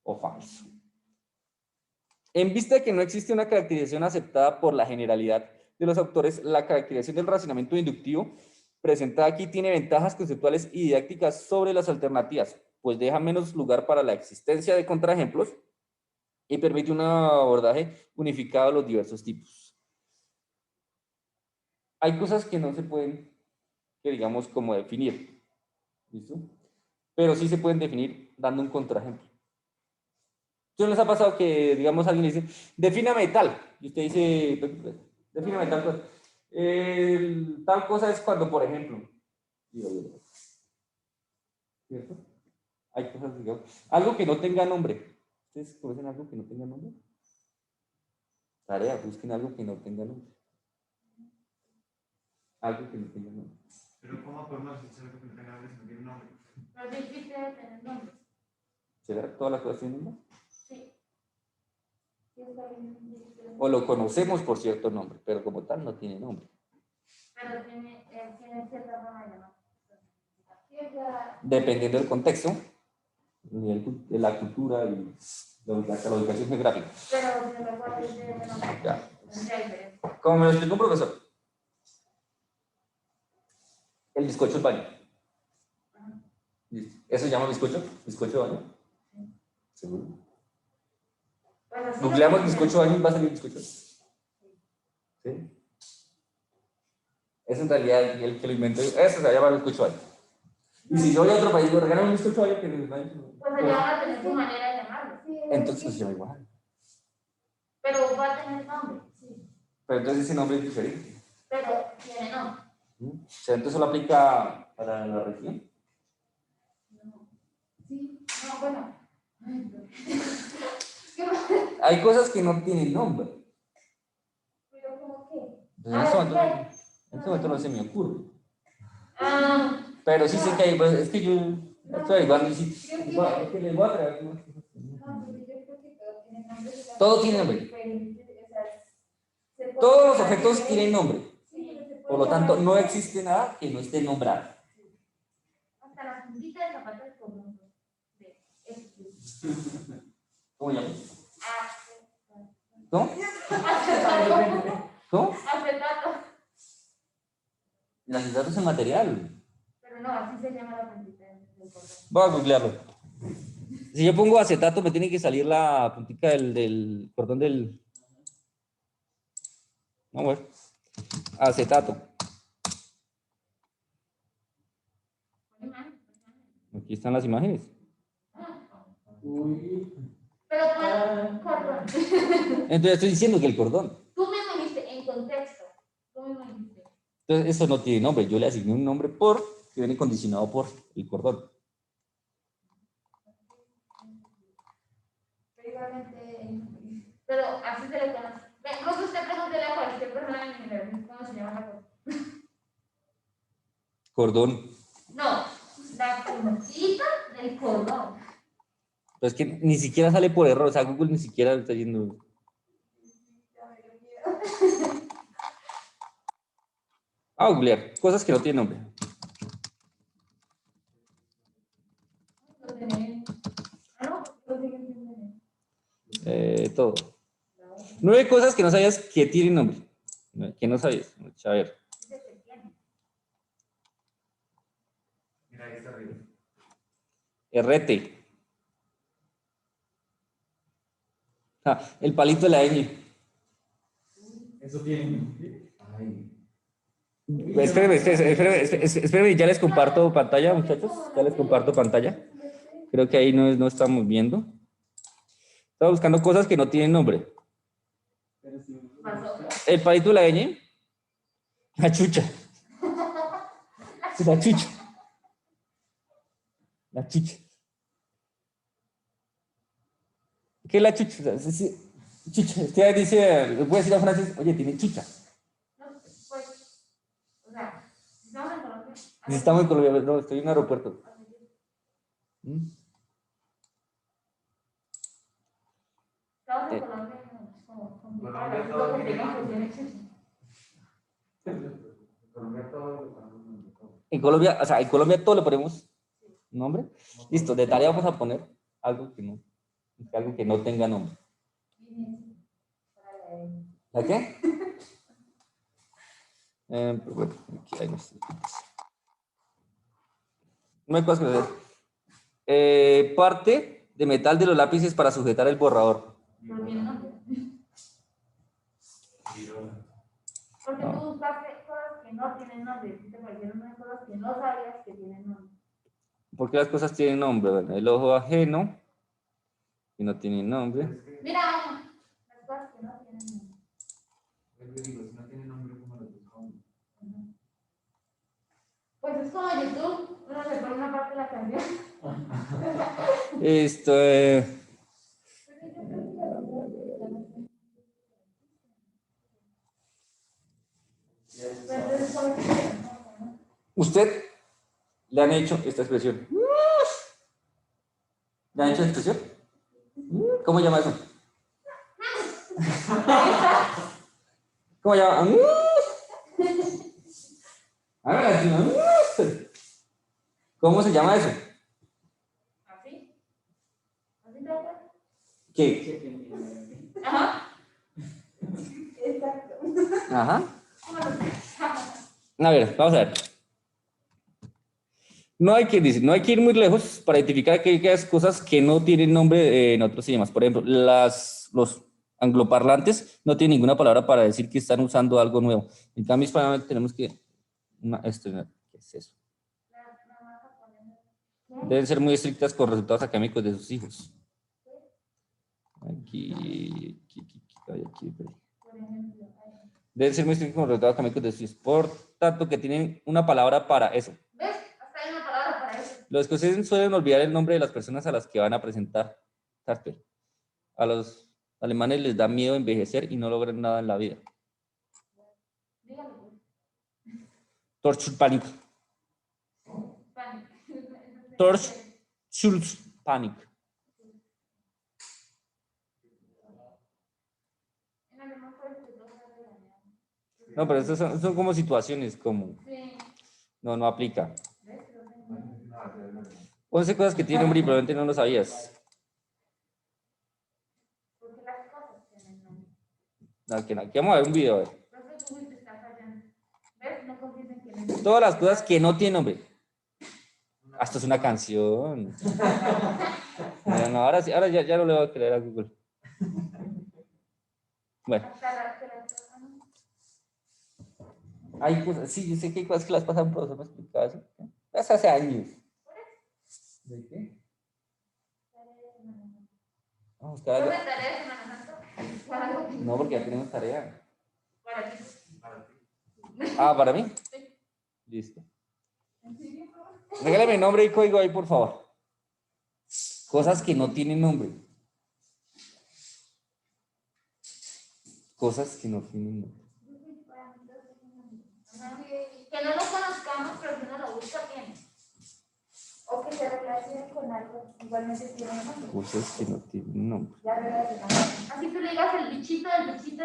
o falso. En vista de que no existe una caracterización aceptada por la generalidad de los autores, la caracterización del razonamiento inductivo presentada aquí tiene ventajas conceptuales y didácticas sobre las alternativas, pues deja menos lugar para la existencia de contraejemplos y permite un abordaje unificado de los diversos tipos. Hay cosas que no se pueden que digamos como definir. ¿Listo? Pero sí se pueden definir dando un contraejemplo. ¿Entonces les ha pasado que, digamos, alguien le dice, defíname tal? Y usted dice, defíname tal cosa. Tal cosa es cuando, por ejemplo, ¿cierto? Hay cosas, digamos, algo que no tenga nombre. ¿Ustedes conocen algo que no tenga nombre? Tarea, busquen algo que no tenga nombre. Algo que no tenga nombre. Pero ¿cómo podemos decir algo que no tenga nombre si no tiene nombre? Pero dijiste de tener nombre. ¿Será todas las cosas tienen nombre? Sí. Sí, está bien. O lo conocemos por cierto nombre, pero como tal no tiene nombre. Pero tiene cierta forma de llamar. Cierta... Dependiendo del contexto, de la cultura y la ubicación geográfica. Pero si me acuerdo de nombre. Ya. Tendría diferencia. Como me lo explicó un profesor, el bizcocho es baño. Listo. ¿Eso se llama bizcocho? ¿Bizcocho de baño? ¿Seguro? Bueno, sí, ¿Nucleamos no, bizcocho baño y va a salir bizcocho? ¿Sí? Es en realidad el que lo inventó, eso se va a llamar bizcocho baño. Y si yo voy a otro país y me regalan un bizcocho baño, que pues allá van a tener su manera de llamarlo. entonces se llama igual. Pero va a tener nombre, sí. Pero entonces ese nombre es diferente. Pero tiene nombre. O sea, entonces solo aplica para la región. Sí, no, bueno. Hay cosas que no tienen nombre. Pero como que. Entonces, en este momento no se me ocurre. Ah, Pero sí sé que hay, pues, es que yo estoy averiguando y sí. Es que les voy a traer algunas cosas. no, porque yo creo que todo tiene nombre. Todo tiene nombre. Diferente, o sea, se puede Todos los llamar objetos diferente. tienen nombre. Sí, pero se puede Por lo tanto, llamar no diferente. existe nada que no esté nombrado. Hasta la puntita del zapato del conjunto. ¿Cómo llamas? Ah, ¿Cómo? acetato. ¿Cómo? Acetato. El acetato es el material. Pero no, así se llama la puntita del cordón. Voy a googlearlo. Si yo pongo acetato, me tiene que salir la puntita del cordón del. No, bueno. Acetato. Aquí están las imágenes. Uy. Pero pon cordón. Entonces estoy diciendo que el cordón. Tú mismo dijiste en contexto. Tú mismo dijiste. Entonces eso no tiene nombre. Yo le asigné un nombre por, que viene condicionado por el cordón. Pero igualmente. Pero así se le conoce. Incluso usted pregúntele a cualquier persona en general cómo se llama la cosa. Cordón. No, la puntita del cordón. Pero es que ni siquiera sale por error. O sea, Google ni siquiera está yendo. A googlear. Cosas que no tienen nombre. Lo tenés. Ah, no, lo siguen teniendo. Todo. 9 cosas que no sabías que tienen nombre. Que no sabías. A ver. Dice que tiene. Mira, ahí está arriba. RT. El palito de la ñ. Eso tiene. Ay. Espérenme, ya les comparto pantalla, muchachos. Ya les comparto pantalla. Creo que ahí no estamos viendo. Estaba buscando cosas que no tienen nombre. Pasó. El palito de la ñ. La chucha. La chucha. La chucha. ¿Qué es la chucha? O sea, chucha. Usted dice, voy a decir a Francis, oye, tiene chucha. No, pues. O sea, estamos en Colombia. Si estamos en Colombia, no, estoy en un aeropuerto. ¿Mm? Estamos en Colombia. Como complicado. Colombia Es todo como que tiene tengan nombre. funciones. Colombia todo. En Colombia, o sea, en Colombia todo le ponemos nombre. Listo, de tarea vamos a poner algo que no tenga nombre. ¿La qué? Pues bueno, aquí hay nuestras notitas. No hay cosas que hacer. Parte de metal de los lápices para sujetar el borrador. Pero tiene nombre. Porque No. tú buscaste cosas que no tienen nombre. ¿Sí te parecieron unas cosas que no sabías que tienen nombre? ¿Por qué las cosas tienen nombre? Bueno, el ojo ajeno, que no tiene nombre. Mira, las cosas que no tienen nombre. Yo digo, si no tiene nombre, ¿cómo lo buscamos? Pues es como YouTube, uno le pone una parte de la canción. Esto ¿usted le han hecho esta expresión? ¿Le han hecho esta expresión? ¿Cómo llama eso? ¿Cómo llama? ¿Cómo se llama eso? ¿Así? ¿Así te hace? ¿Qué? Ajá. Exacto. Ajá. A ver, vamos a ver. No hay que ir muy lejos para identificar aquellas cosas que no tienen nombre en otros idiomas. Por ejemplo, los angloparlantes no tienen ninguna palabra para decir que están usando algo nuevo. En cambio, hispanohablantes tenemos que... ¿qué es eso? Deben ser muy estrictas con resultados académicos de sus hijos. Aquí. Deben ser muy estrictos con los resultados académicos de sus hijos. Por tanto, que tienen una palabra para eso. ¿Ves? Hasta hay una palabra para eso. Los escoceses suelen olvidar el nombre de las personas a las que van a presentar Tartar. A los alemanes les da miedo envejecer y no logran nada en la vida. Dígame. Torschulpanik. Torschulpanik. No, pero esas son como situaciones, como... No aplica. 11 cosas que tienen nombre y probablemente no lo sabías. Porque las cosas tienen nombre. Aquí vamos a ver un video. Profe, Google te está fallando. ¿Ves? No confíes en que no. Todas las cosas que no tienen nombre. Esto es una canción. No, ahora sí, ahora ya no le voy a creer a Google. Bueno. Hay cosas, sí, yo sé que hay cosas que las pasan, pero me explicaba eso. Eso hace años. ¿De qué? Vamos a buscar algo. No, porque ya tenemos tarea. Para ti. Ah, ¿para mí? Listo. Regálame nombre y código ahí, por favor. Cosas que no tienen nombre. Cosas que no tienen nombre. Que no lo conozcamos, pero que uno lo busca bien. O que se relacione con algo, igualmente tiene nombre. Cosas que no tienen nombre. Ya relacionamos. Así tú le digas el bichito, el bichito.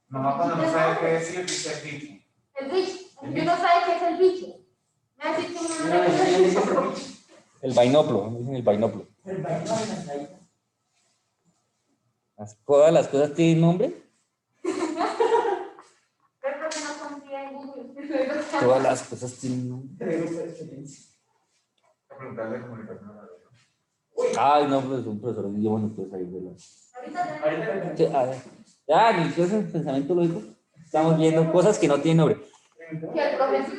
Mamá cuando no sabe qué decir, dice el bicho. El bicho. Yo no sabe qué es el bicho. Me ha dicho que no sabe qué es el bicho. El vainoplo, me dicen el vainoplo. ¿Todas las cosas tienen nombre? Pero que no confía en Google. Todas las cosas tienen nombre. A preguntarle de comunicación a la radio. Ay, no, pues un profesor de idioma no puede salir de la... Ahorita Sí, a ver. Ya, ni qué es el pensamiento lógico. Estamos viendo cosas que no tienen nombre. que el profesor